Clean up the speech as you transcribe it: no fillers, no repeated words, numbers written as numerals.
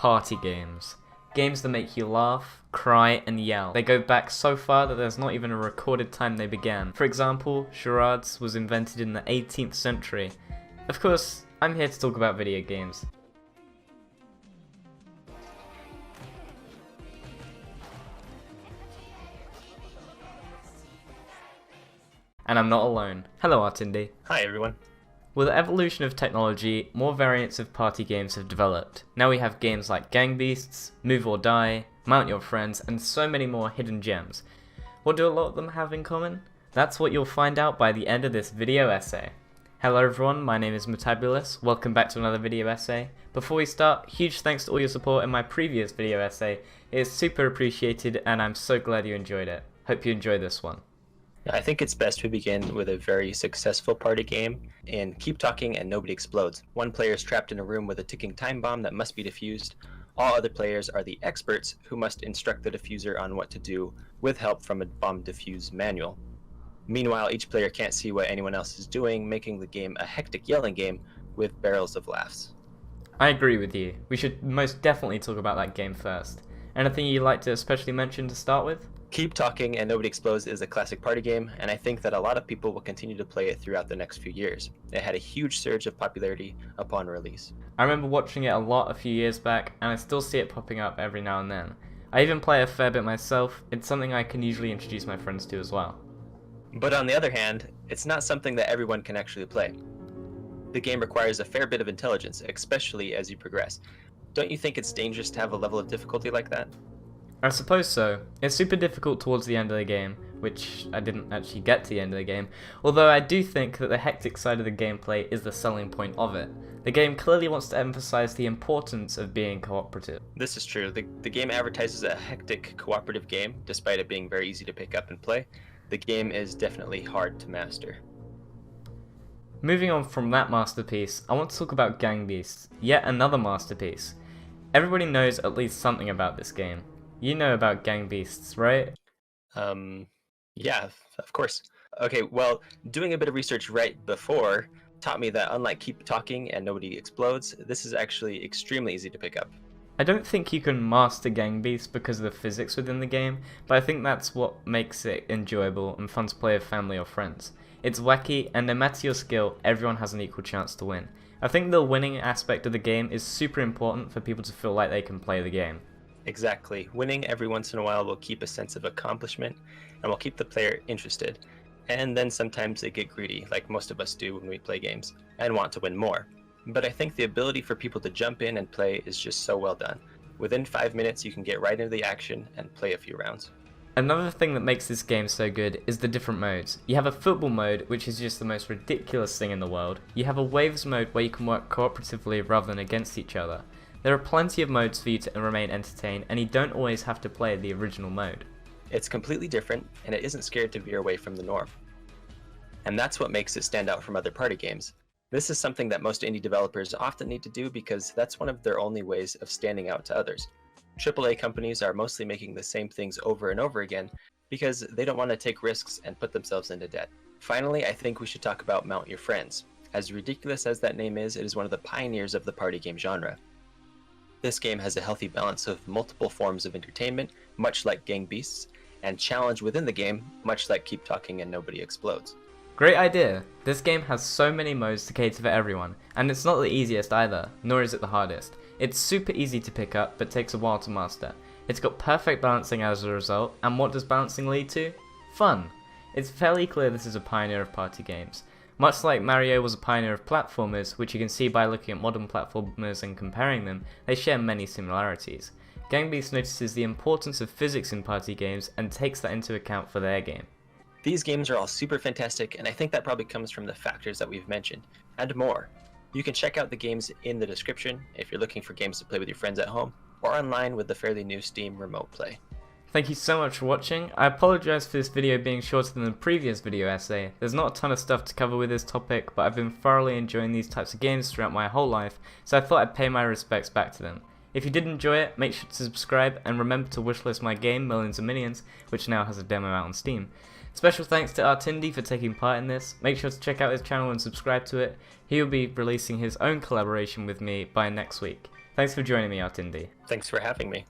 party games. Games that make you laugh, cry, and yell. They go back so far that there's not even a recorded time they began. For example, charades was invented in the 18th century. Of course, I'm here to talk about video games. And I'm not alone. Hello, Artindi. Hi everyone. With the evolution of technology, more variants of party games have developed. Now we have games like Gang Beasts, Move or Die, Mount Your Friends, and so many more hidden gems. What do a lot of them have in common? That's what you'll find out by the end of this video essay. Hello everyone, my name is Metabulous. Welcome back to another video essay. Before we start, huge thanks to all your support in my previous video essay. It is super appreciated and I'm so glad you enjoyed it. Hope you enjoy this one. I think it's best we begin with a very successful party game in Keep Talking and Nobody Explodes. One player is trapped in a room with a ticking time bomb that must be defused. All other players are the experts who must instruct the diffuser on what to do with help from a bomb defuse manual. Meanwhile, each player can't see what anyone else is doing, making the game a hectic yelling game with barrels of laughs. I agree with you. We should most definitely talk about that game first. Anything you'd like to especially mention to start with? Keep Talking and Nobody Explodes is a classic party game, and I think that a lot of people will continue to play it throughout the next few years. It had a huge surge of popularity upon release. I remember watching it a lot a few years back, and I still see it popping up every now and then. I even play a fair bit myself. It's something I can usually introduce my friends to as well. But on the other hand, it's not something that everyone can actually play. The game requires a fair bit of intelligence, especially as you progress. Don't you think it's dangerous to have a level of difficulty like that? I suppose so. It's super difficult towards the end of the game, which I didn't actually get to the end of the game, although I do think that the hectic side of the gameplay is the selling point of it. The game clearly wants to emphasize the importance of being cooperative. This is true. The game advertises a hectic cooperative game, despite it being very easy to pick up and play. The game is definitely hard to master. Moving on from that masterpiece, I want to talk about Gang Beasts, yet another masterpiece. Everybody knows at least something about this game. You know about Gang Beasts, right? Yeah, of course. Okay, well, doing a bit of research right before taught me that unlike Keep Talking and Nobody Explodes, this is actually extremely easy to pick up. I don't think you can master Gang Beasts because of the physics within the game, but I think that's what makes it enjoyable and fun to play with family or friends. It's wacky, and no matter your skill, everyone has an equal chance to win. I think the winning aspect of the game is super important for people to feel like they can play the game. Exactly. Winning every once in a while will keep a sense of accomplishment and will keep the player interested. And then sometimes they get greedy, like most of us do when we play games, and want to win more. But I think the ability for people to jump in and play is just so well done. Within 5 minutes you can get right into the action and play a few rounds. Another thing that makes this game so good is the different modes. You have a football mode, which is just the most ridiculous thing in the world. You have a waves mode where you can work cooperatively rather than against each other. There are plenty of modes for you to remain entertained, and you don't always have to play the original mode. It's completely different, and it isn't scared to veer away from the norm. And that's what makes it stand out from other party games. This is something that most indie developers often need to do because that's one of their only ways of standing out to others. AAA companies are mostly making the same things over and over again because they don't want to take risks and put themselves into debt. Finally, I think we should talk about Mount Your Friends. As ridiculous as that name is, it is one of the pioneers of the party game genre. This game has a healthy balance of multiple forms of entertainment, much like Gang Beasts, and challenge within the game, much like Keep Talking and Nobody Explodes. Great idea! This game has so many modes to cater for everyone, and it's not the easiest either, nor is it the hardest. It's super easy to pick up, but takes a while to master. It's got perfect balancing as a result, and what does balancing lead to? Fun! It's fairly clear this is a pioneer of party games. Much like Mario was a pioneer of platformers, which you can see by looking at modern platformers and comparing them, they share many similarities. Gang Beasts notices the importance of physics in party games and takes that into account for their game. These games are all super fantastic, and I think that probably comes from the factors that we've mentioned, and more. You can check out the games in the description if you're looking for games to play with your friends at home, or online with the fairly new Steam Remote Play. Thank you so much for watching. I apologise for this video being shorter than the previous video essay. There's not a ton of stuff to cover with this topic, but I've been thoroughly enjoying these types of games throughout my whole life, so I thought I'd pay my respects back to them. If you did enjoy it, make sure to subscribe and remember to wishlist my game Millions of Minions, which now has a demo out on Steam. Special thanks to Artindi for taking part in this. Make sure to check out his channel and subscribe to it. He will be releasing his own collaboration with me by next week. Thanks for joining me, Artindi. Thanks for having me.